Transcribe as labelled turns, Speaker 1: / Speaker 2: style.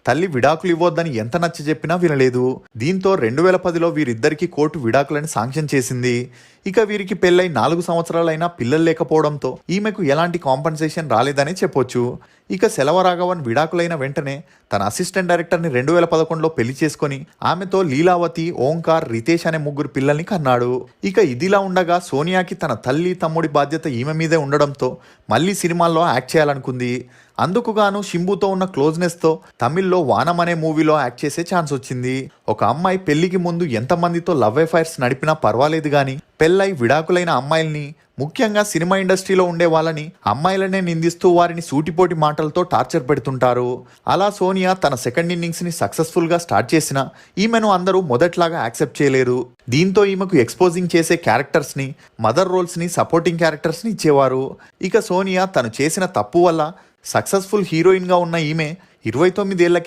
Speaker 1: తల్లి విడాకులు ఇవ్వొద్దని ఎంత నచ్చ చెప్పినా వినలేదు. దీంతో 2010లో వీరిద్దరికీ కోర్టు విడాకులని శాంక్షన్ చేసింది. ఇక వీరికి పెళ్ళై 4 సంవత్సరాలైనా పిల్లలు లేకపోవడంతో ఈమెకు ఎలాంటి కాంపన్సేషన్ రాలేదని చెప్పొచ్చు. ఇక సెలవరాఘవన్ విడాకులైన వెంటనే తన అసిస్టెంట్ డైరెక్టర్ని 2011లో పెళ్లి చేసుకొని ఆమెతో లీలావతి, ఓంకార్, రితేష్ అనే 3 పిల్లల్ని కన్నాడు. ఇక ఇదిలా ఉండగా సోనియాకి తన తల్లి, తమ్ముడి బాధ్యత ఈమె మీదే ఉండడంతో మళ్ళీ సినిమాల్లో యాక్ట్ చేయాలనుకుంది. అందుకుగాను శింబుతో ఉన్న క్లోజ్నెస్తో తమిళ్లో వానం అనే మూవీలో యాక్ట్ చేసే ఛాన్స్ వచ్చింది. ఒక అమ్మాయి పెళ్లికి ముందు ఎంతమందితో లవ్ అఫైర్స్ నడిపినా పర్వాలేదు గాని పెళ్ళై విడాకులైన అమ్మాయిల్ని, ముఖ్యంగా సినిమా ఇండస్ట్రీలో ఉండే వాళ్ళని అమ్మాయిలనే నిందిస్తూ వారిని సూటిపోటి మాటలతో టార్చర్ పెడుతుంటారు. అలా సోనియా తన సెకండ్ ఇన్నింగ్స్ ని సక్సెస్ఫుల్ గా స్టార్ట్ చేసినా ఈమెను అందరూ మొదట్లాగా యాక్సెప్ట్ చేయలేరు. దీంతో ఈమెకు ఎక్స్పోజింగ్ చేసే క్యారెక్టర్స్ ని, మదర్ రోల్స్ ని, సపోర్టింగ్ క్యారెక్టర్స్ ని ఇచ్చేవారు. ఇక సోనియా తను చేసిన తప్పు వల్ల సక్సెస్ఫుల్ హీరోయిన్ గా ఉన్న ఈమె 29 ఏళ్లకే